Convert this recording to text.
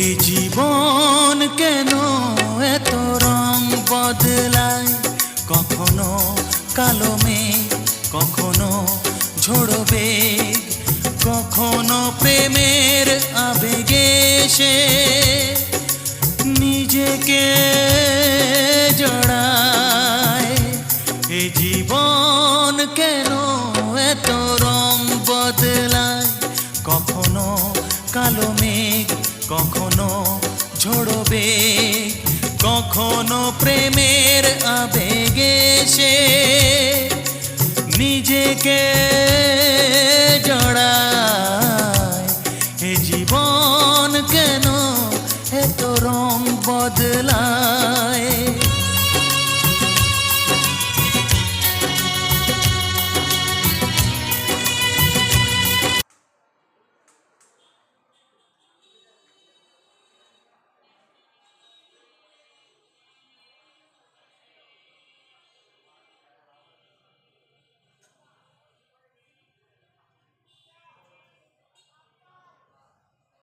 এ জীবন কেন এত রং বদলায়, কখনো কালো মেঘ, কখনো ঝোড়ো বেগ, কখনো প্রেমের আবেগে সে নিজেকে জড়ায়। এ জীবন কেন এত রং বদলায়, কখনো কালো মেঘ, কখনো ঝোড়ো বেগ, কখনো প্রেমের আবেগে সে নিজেকে জড়ায়।